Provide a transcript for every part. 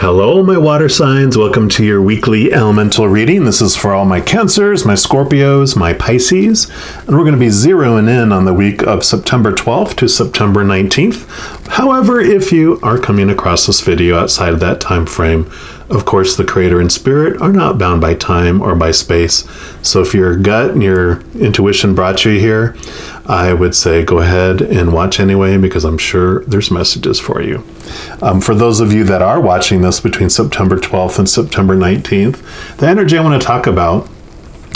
Hello, my water signs. Welcome to your weekly elemental reading. This is for all my Cancers, my Scorpios, my Pisces, and we're going to be zeroing in on the week of September 12th to September 19th. However, if you are coming across this video outside of that time frame, of course, the Creator and Spirit are not bound by time or by space. So if your gut and your intuition brought you here, I would say go ahead and watch anyway, because I'm sure there's messages for you. For those of you that are watching this between September 12th and September 19th, the energy I want to talk about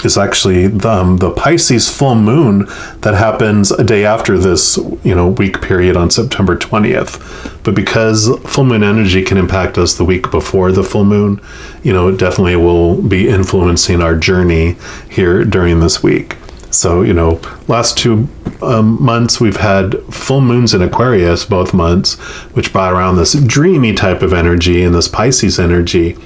is actually the Pisces full moon that happens a day after this, week period on September 20th. But because full moon energy can impact us the week before the full moon, it definitely will be influencing our journey here during this week. So, last 2 months we've had full moons in Aquarius, both months, which brought around this dreamy type of energy, and this Pisces energy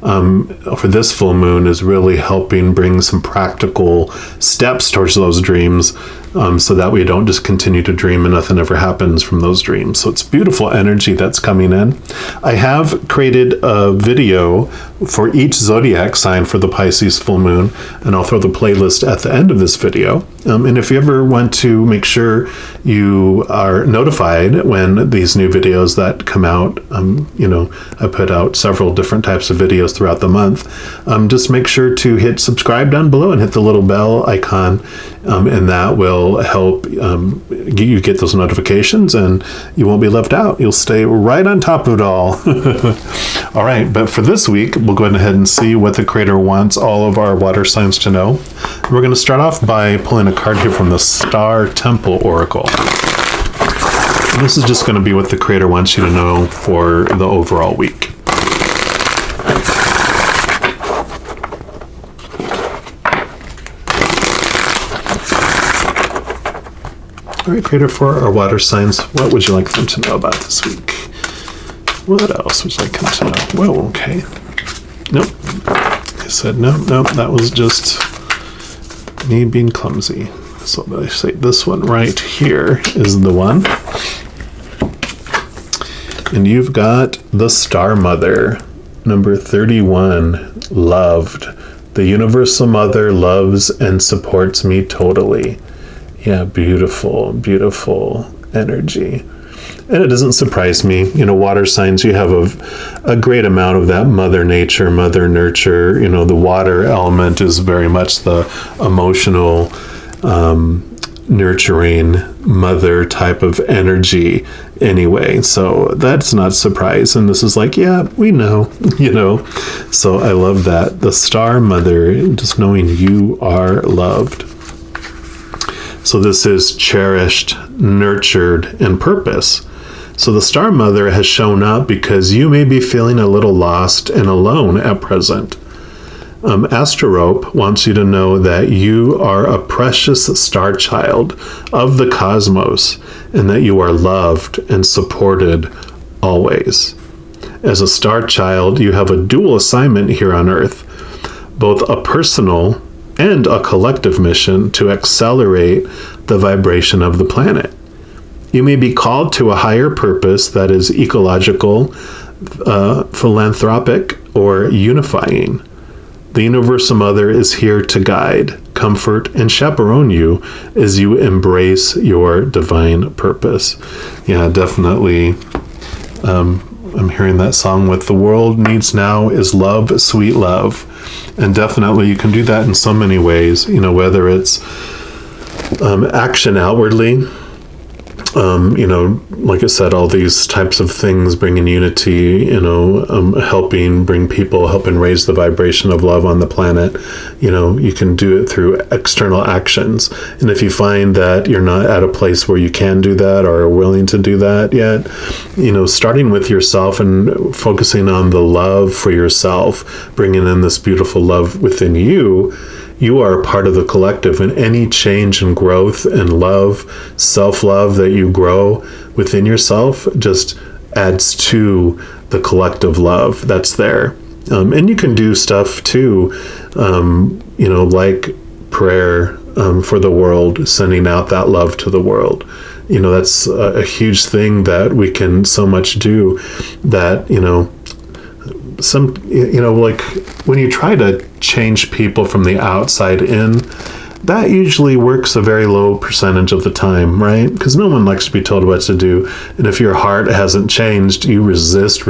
for this full moon is really helping bring some practical steps towards those dreams, so that we don't just continue to dream and nothing ever happens from those dreams. So it's beautiful energy that's coming in. I have created a video for each zodiac sign for the Pisces full moon, and I'll throw the playlist at the end of this video. And if you ever want to make sure you are notified when these new videos that come out, I put out several different types of videos throughout the month. Just make sure to hit subscribe down below and hit the little bell icon, and that will help you get those notifications, and you won't be left out. You'll stay right on top of it all. All right, but for this week, we'll go ahead and see what the Creator wants all of our water signs to know. We're going to start off by pulling a card here from the Star Temple Oracle. And this is just going to be what the Creator wants you to know for the overall week. All right, Creator, for our water signs, what would you like them to know about this week? What else would you like them to know? Whoa, okay. Nope. I said no, that was just me being clumsy. So I say this one right here is the one. And you've got the Star Mother, number 31, loved. The Universal Mother loves and supports me totally. Yeah, beautiful, beautiful energy. And it doesn't surprise me. Water signs, you have a great amount of that Mother Nature, Mother Nurture. The water element is very much the emotional, nurturing mother type of energy anyway. So that's not a surprise. And this is like, yeah, we know, So I love that. The Star Mother, just knowing you are loved. So this is cherished, nurtured, and purpose. So the Star Mother has shown up because you may be feeling a little lost and alone at present. Astrorope wants you to know that you are a precious star child of the cosmos, and that you are loved and supported always. As a star child, you have a dual assignment here on Earth, both a personal and a collective mission to accelerate the vibration of the planet. You may be called to a higher purpose that is ecological, philanthropic, or unifying. The Universal Mother is here to guide, comfort, and chaperone you as you embrace your divine purpose. Yeah, definitely. I'm hearing that song with "The world needs now is love, sweet love." And definitely you can do that in so many ways, whether it's action outwardly, like I said, all these types of things bringing unity, helping bring people, helping raise the vibration of love on the planet. You can do it through external actions. And if you find that you're not at a place where you can do that or are willing to do that yet, starting with yourself and focusing on the love for yourself, bringing in this beautiful love within you, you are a part of the collective, and any change and growth and love, self-love that you grow within yourself just adds to the collective love that's there. And you can do stuff too, like prayer for the world, sending out that love to the world. That's a huge thing that we can so much do, that, like when you try to change people from the outside in, that usually works a very low percentage of the time, right? Because no one likes to be told what to do. And if your heart hasn't changed, you resist.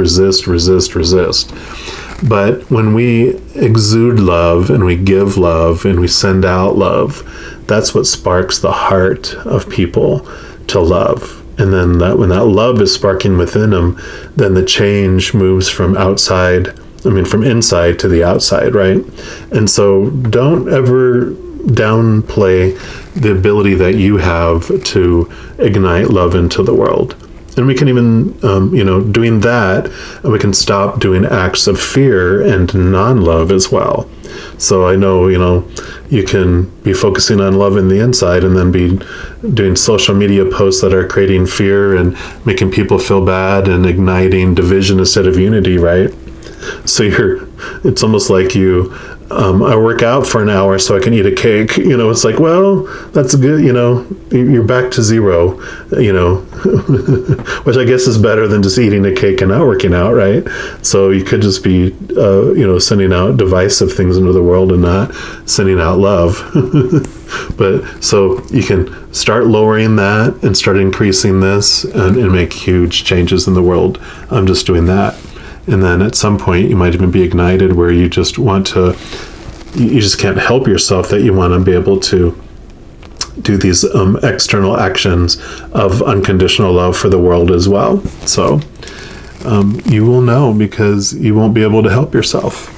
But when we exude love and we give love and we send out love, that's what sparks the heart of people to love. And then when that love is sparking within them, then the change moves from from inside to the outside, right? And so don't ever downplay the ability that you have to ignite love into the world. And we can even, doing that, we can stop doing acts of fear and non-love as well. So I know, you can be focusing on love in the inside and then be doing social media posts that are creating fear and making people feel bad and igniting division instead of unity, right? So it's almost like I work out for an hour so I can eat a cake. It's like, well, that's good. You're back to zero, which I guess is better than just eating a cake and not working out, right? So you could just be, sending out divisive things into the world and not sending out love. But so you can start lowering that and start increasing this and make huge changes in the world. I'm just doing that. And then at some point you might even be ignited where you just you just can't help yourself, that you want to be able to do these external actions of unconditional love for the world as well. So you will know because you won't be able to help yourself.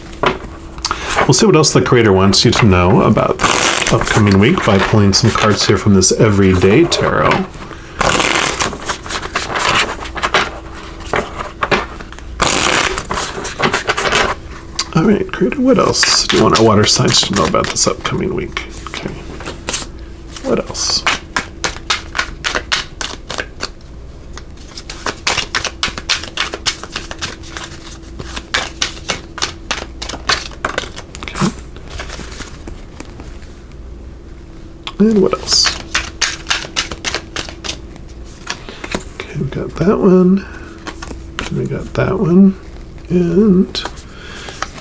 We'll see what else the Creator wants you to know about the upcoming week by pulling some cards here from this Everyday Tarot. All right, Creator, what else do you want our water signs to know about this upcoming week? Okay. What else? Okay. And what else? Okay, we got that one. And we got that one. And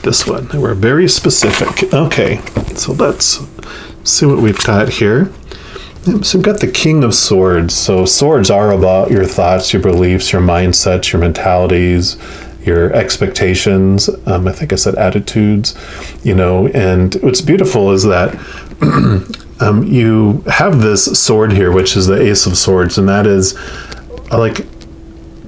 this one. They were very specific. Okay, so let's see what we've got here. So we've got the King of Swords. So swords are about your thoughts, your beliefs, your mindsets, your mentalities, your expectations. I think I said attitudes, and what's beautiful is that you have this sword here, which is the Ace of Swords, and that is like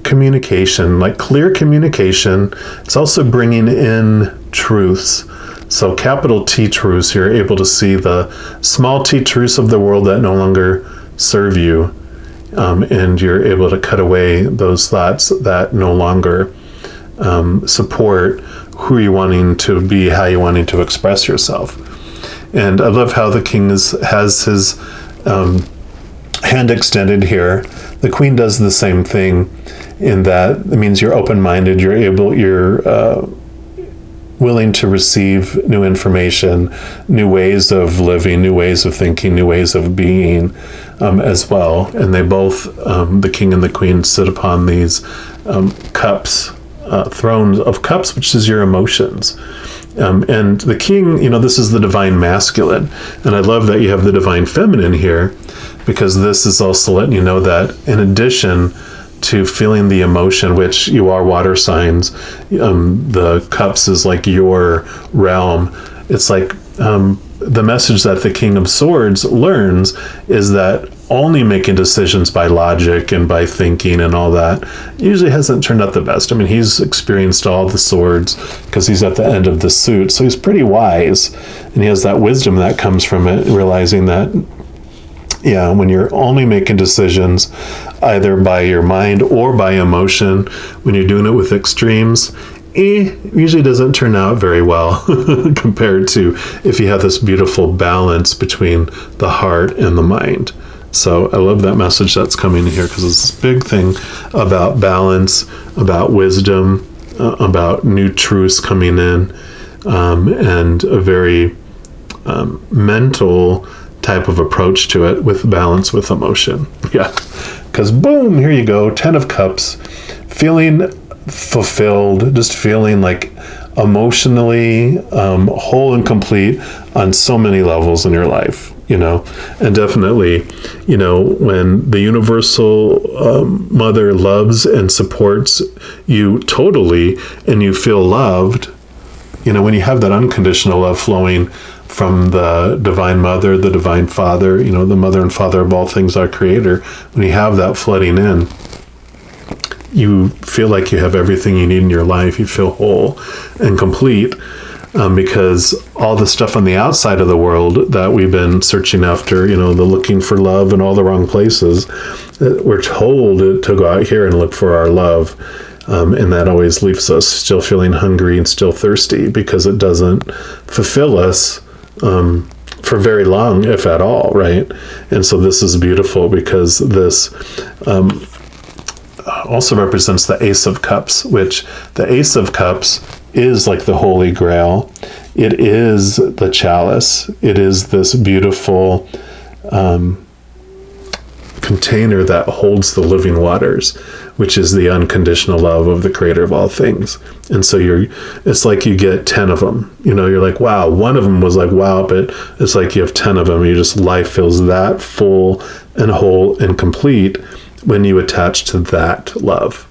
communication, like clear communication. It's also bringing in truths. So capital T truths, you're able to see the small t truths of the world that no longer serve you. And you're able to cut away those thoughts that no longer support who you're wanting to be, how you're wanting to express yourself. And I love how the king has his hand extended here. The queen does the same thing, in that it means you're open-minded, you're willing to receive new information, new ways of living, new ways of thinking, new ways of being as well. And they both, the king and the queen, sit upon these cups, thrones of cups, which is your emotions. And the king, this is the divine masculine. And I love that you have the divine feminine here, because this is also letting you know that in addition to feeling the emotion, which you are water signs, the cups is like your realm. It's like the message that the King of Swords learns is that only making decisions by logic and by thinking and all that usually hasn't turned out the best. I mean, he's experienced all the swords because he's at the end of the suit, so he's pretty wise, and he has that wisdom that comes from it, realizing that when you're only making decisions either by your mind or by emotion, when you're doing it with extremes, usually doesn't turn out very well compared to if you have this beautiful balance between the heart and the mind. So I love that message that's coming in here, because it's this big thing about balance, about wisdom, about new truths coming in, and a very mental type of approach to it, with balance, with emotion. Yeah, because boom, here you go, 10 of Cups, feeling fulfilled, just feeling like emotionally whole and complete on so many levels in your life, and definitely, when the universal mother loves and supports you totally and you feel loved, when you have that unconditional love flowing from the divine mother, the divine father, the mother and father of all things, our creator, when you have that flooding in, you feel like you have everything you need in your life. You feel whole and complete, because all the stuff on the outside of the world that we've been searching after, the looking for love in all the wrong places, we're told to go out here and look for our love. And that always leaves us still feeling hungry and still thirsty, because it doesn't fulfill us for very long, if at all, right? And so this is beautiful, because this also represents the Ace of Cups, which the Ace of Cups is like the Holy Grail. It is the chalice. It is this beautiful container that holds the living waters, which is the unconditional love of the creator of all things. And so it's like you get 10 of them, you're like, wow, one of them was like, wow, but it's like you have 10 of them. Life feels that full and whole and complete when you attach to that love.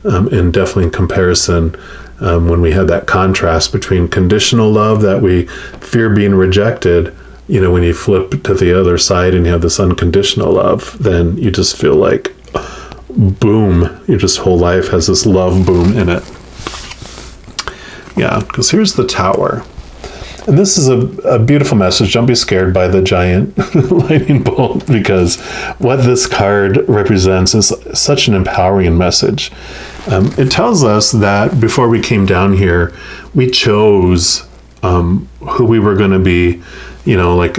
And definitely in comparison, when we have that contrast between conditional love that we fear being rejected, when you flip to the other side and you have this unconditional love, then you just feel like, boom, your just whole life has this love boom in it. Yeah, because here's the Tower. And this is a beautiful message. Don't be scared by the giant lightning bolt, because what this card represents is such an empowering message. It tells us that before we came down here, we chose who we were going to be. Like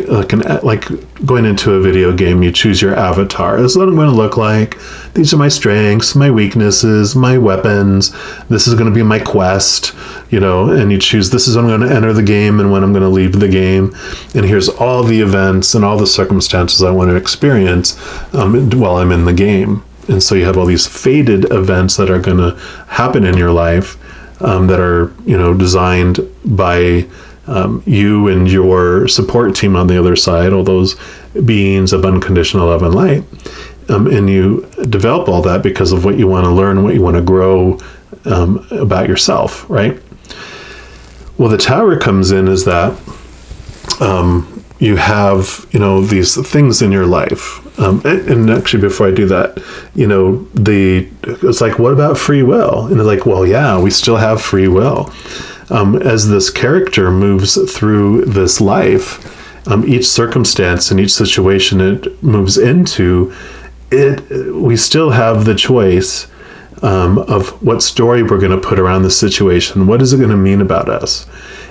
going into a video game, you choose your avatar. This is what I'm going to look like. These are my strengths, my weaknesses, my weapons. This is going to be my quest, and you choose, this is when I'm going to enter the game and when I'm going to leave the game. And here's all the events and all the circumstances I want to experience while I'm in the game. And so you have all these fated events that are going to happen in your life that are, designed by you and your support team on the other side, all those beings of unconditional love and light. And you develop all that because of what you want to learn, what you want to grow about yourself, right? Well, the Tower comes in is that you have, these things in your life. And actually, before I do that, it's like, what about free will? And it's like, well, yeah, we still have free will. As this character moves through this life, each circumstance and each situation it moves into, we still have the choice of what story we're going to put around the situation. What is it going to mean about us?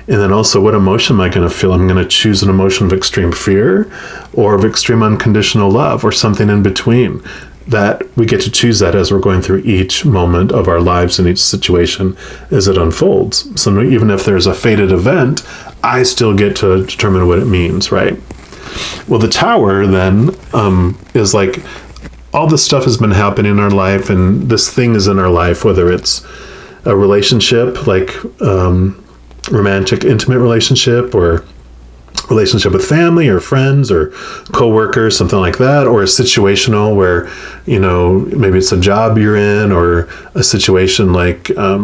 And then also, what emotion am I going to feel? I'm going to choose an emotion of extreme fear or of extreme unconditional love, or something in between. That we get to choose that as we're going through each moment of our lives and each situation as it unfolds. So even if there's a fated event, I still get to determine what it means, right? Well, the Tower then is like, all this stuff has been happening in our life, and this thing is in our life, whether it's a relationship, like romantic, intimate relationship, or relationship with family or friends or co-workers, something like that, or a situational where, maybe it's a job you're in, or a situation like a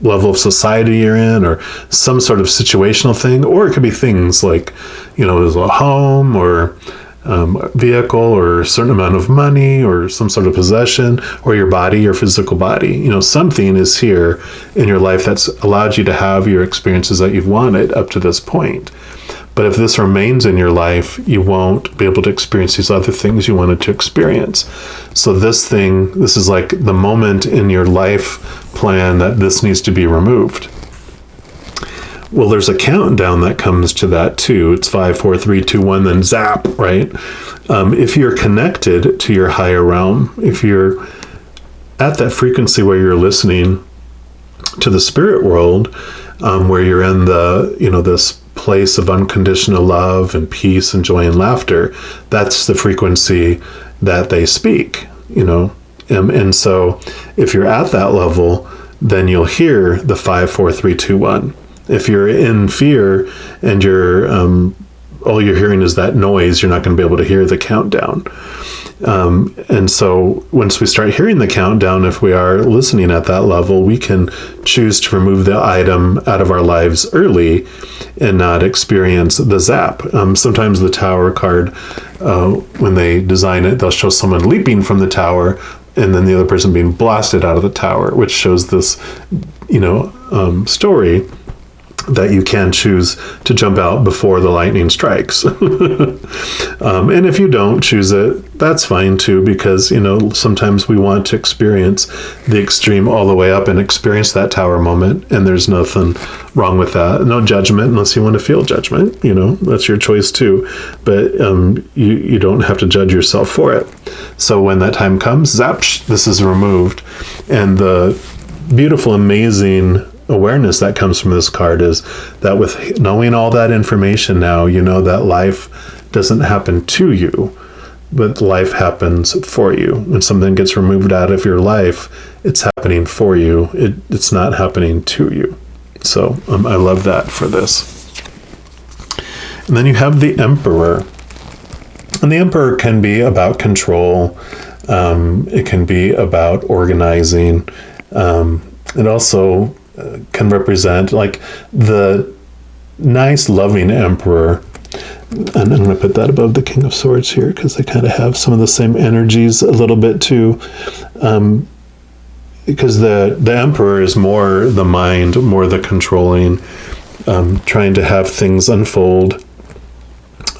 level of society you're in, or some sort of situational thing. Or it could be things like, there's a home or vehicle or a certain amount of money or some sort of possession, or your body, your physical body. Something is here in your life that's allowed you to have your experiences that you've wanted up to this point. But if this remains in your life, you won't be able to experience these other things you wanted to experience. So this is like the moment in your life plan that this needs to be removed. Well, there's a countdown that comes to that too. It's 5, 4, 3, 2, 1, then zap, right? If you're connected to your higher realm, if you're at that frequency where you're listening to the spirit world, where you're in this place of unconditional love and peace and joy and laughter, that's the frequency that they speak, And so if you're at that level, then you'll hear the 5, 4, 3, 2, 1. If you're in fear and you're all you're hearing is that noise, you're not going to be able to hear the countdown. And so once we start hearing the countdown, if we are listening at that level, we can choose to remove the item out of our lives early and not experience the zap. Sometimes the Tower card, when they design it, they'll show someone leaping from the tower and then the other person being blasted out of the tower, which shows this, story that you can choose to jump out before the lightning strikes. And if you don't choose it, that's fine too, because, sometimes we want to experience the extreme all the way up and experience that tower moment. And there's nothing wrong with that. No judgment unless you want to feel judgment, that's your choice too. But you don't have to judge yourself for it. So when that time comes, zap, this is removed. And the beautiful, amazing awareness that comes from this card is that with knowing all that information now, that life doesn't happen to you, but life happens for you. When something gets removed out of your life, it's happening for you. It's not happening to you. So I love that for this. And then you have the Emperor. And the Emperor can be about control. It can be about organizing. It also can represent like the nice, loving Emperor. And I'm going to put that above the King of Swords here because they kind of have some of the same energies a little bit too. Because the Emperor is more the mind, more the controlling, trying to have things unfold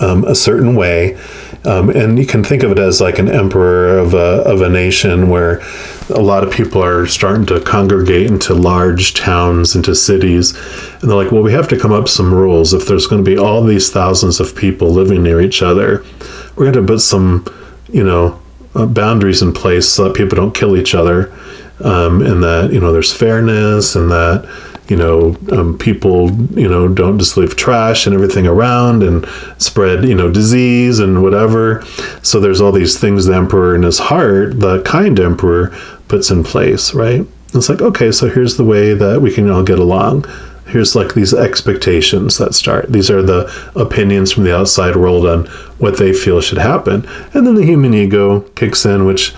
a certain way. And you can think of it as like an emperor of a nation where a lot of people are starting to congregate into large towns, into cities. And they're like, well, we have to come up with some rules. If there's going to be all these thousands of people living near each other, we're going to put some, boundaries in place so that people don't kill each other. And that, there's fairness and that, people, don't just leave trash and everything around and spread, disease and whatever. So there's all these things the Emperor in his heart, the kind Emperor, puts in place, right? It's like, okay, so here's the way that we can all get along. Here's like these expectations that start. These are the opinions from the outside world on what they feel should happen. And then the human ego kicks in, which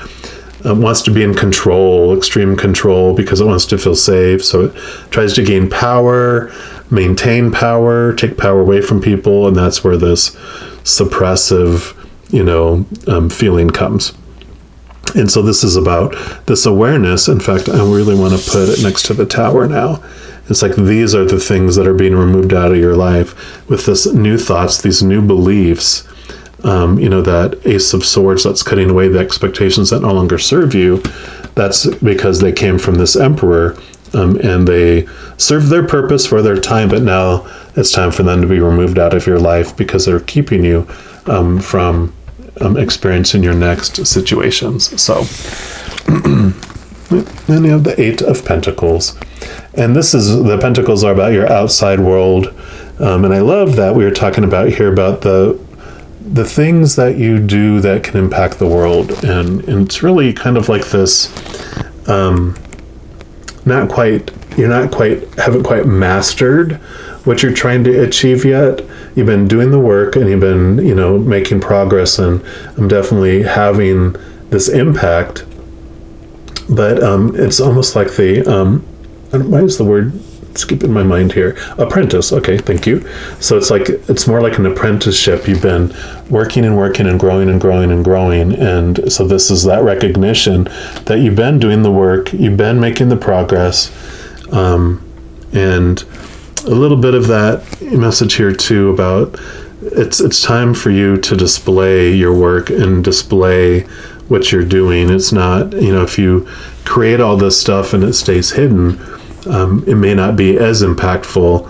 wants to be in control, extreme control, because it wants to feel safe. So it tries to gain power, maintain power, take power away from people. And that's where this suppressive, feeling comes. And so this is about this awareness. In fact, I really want to put it next to the Tower now. It's like these are the things that are being removed out of your life with this new thoughts, these new beliefs. That Ace of Swords that's cutting away the expectations that no longer serve you, that's because they came from this Emperor and they served their purpose for their time, but now it's time for them to be removed out of your life because they're keeping you from experiencing your next situations. So then you have the Eight of Pentacles. And the Pentacles are about your outside world. And I love that we were talking about here about the things that you do that can impact the world. And it's really kind of like this, haven't quite mastered what you're trying to achieve yet. You've been doing the work and you've been, making progress, and I'm definitely having this impact. But it's almost like why is the word skipping my mind here? Apprentice. Okay, thank you. So it's more like an apprenticeship. You've been working and working and growing and growing and growing. And so this is that recognition that you've been doing the work, you've been making the progress. And a little bit of that message here too about it's time for you to display your work and display what you're doing. It's not, if you create all this stuff and it stays hidden, it may not be as impactful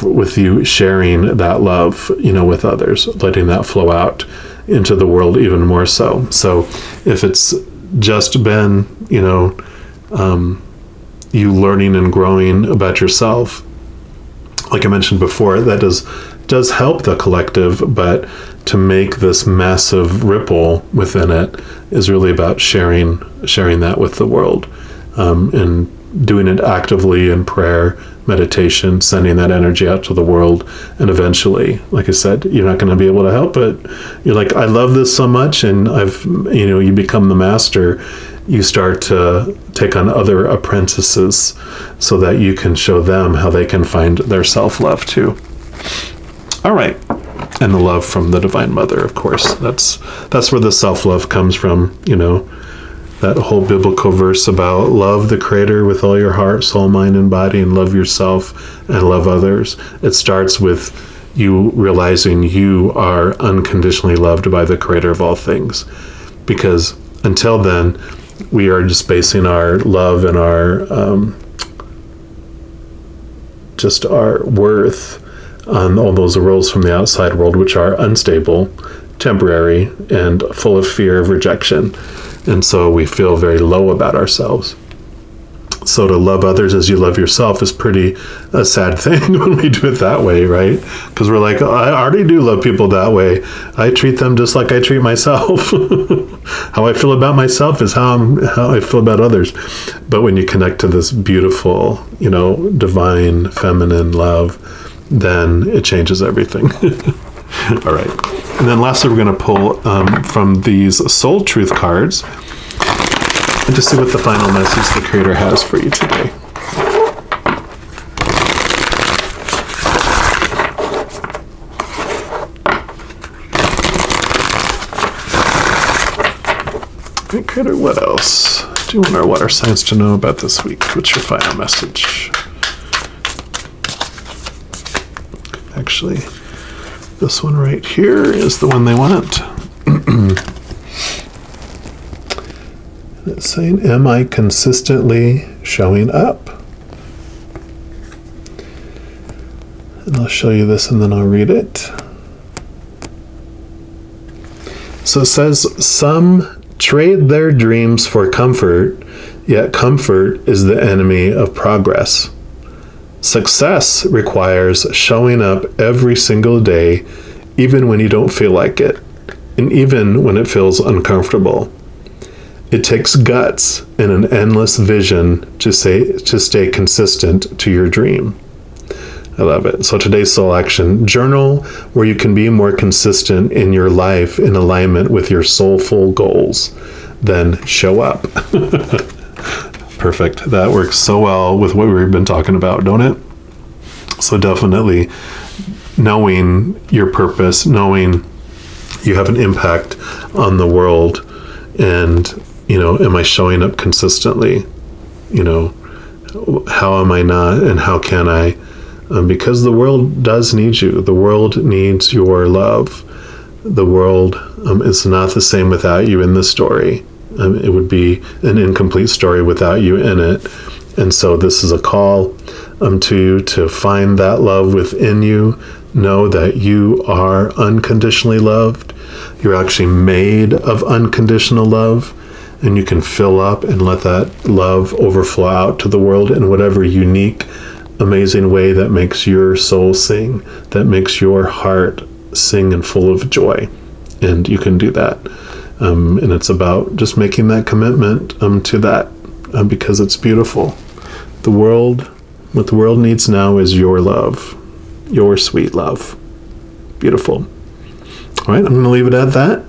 with you sharing that love, with others, letting that flow out into the world even more so. So if it's just been, you learning and growing about yourself, like I mentioned before, that does help the collective, but to make this massive ripple within it is really about sharing that with the world. and doing it actively in prayer, meditation, sending that energy out to the world. And eventually, like I said, you're not going to be able to help it. You're like, I love this so much, and you become the master. You start to take on other apprentices so that you can show them how they can find their self-love too. All right. And the love from the Divine Mother, of course. That's where the self-love comes from, that whole biblical verse about love the Creator with all your heart, soul, mind, and body, and love yourself and love others. It starts with you realizing you are unconditionally loved by the Creator of all things. Because until then, we are just basing our love and our worth on all those roles from the outside world, which are unstable, temporary, and full of fear of rejection. And so we feel very low about ourselves. So to love others as you love yourself is pretty a sad thing when we do it that way, right? Because we're like, oh, I already do love people that way. I treat them just like I treat myself. How I feel about myself is how I feel about others. But when you connect to this beautiful, divine, feminine love, then it changes everything. All right. And then lastly, we're going to pull from these Soul Truth cards and to see what the final message the Creator has for you today. Hey, Creator, what else do you want our water signs to know about this week? What's your final message? Actually, this one right here is the one they want. It's saying, am I consistently showing up? And I'll show you this and then I'll read it. So it says, some trade their dreams for comfort, yet comfort is the enemy of progress. Success requires showing up every single day, even when you don't feel like it, and even when it feels uncomfortable. It takes guts and an endless vision to stay consistent to your dream. I love it. So today's soul action, journal where you can be more consistent in your life in alignment with your soulful goals. Then show up. Perfect. That works so well with what we've been talking about, don't it? So definitely knowing your purpose, knowing you have an impact on the world, and, am I showing up consistently? How am I not, and how can I? Because the world does need you. The world needs your love. The world is not the same without you in the story. It would be an incomplete story without you in it. And so this is a call to you to find that love within you. Know that you are unconditionally loved. You're actually made of unconditional love. And you can fill up and let that love overflow out to the world in whatever unique, amazing way that makes your soul sing, that makes your heart sing and full of joy. And you can do that. And it's about just making that commitment to that because it's beautiful. What the world needs now is your love, your sweet love. Beautiful. All right, I'm going to leave it at that.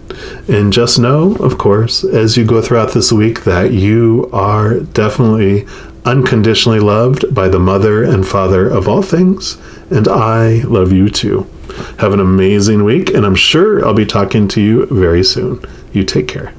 And just know, of course, as you go throughout this week, that you are definitely unconditionally loved by the Mother and Father of all things. And I love you too. Have an amazing week, and I'm sure I'll be talking to you very soon. You take care.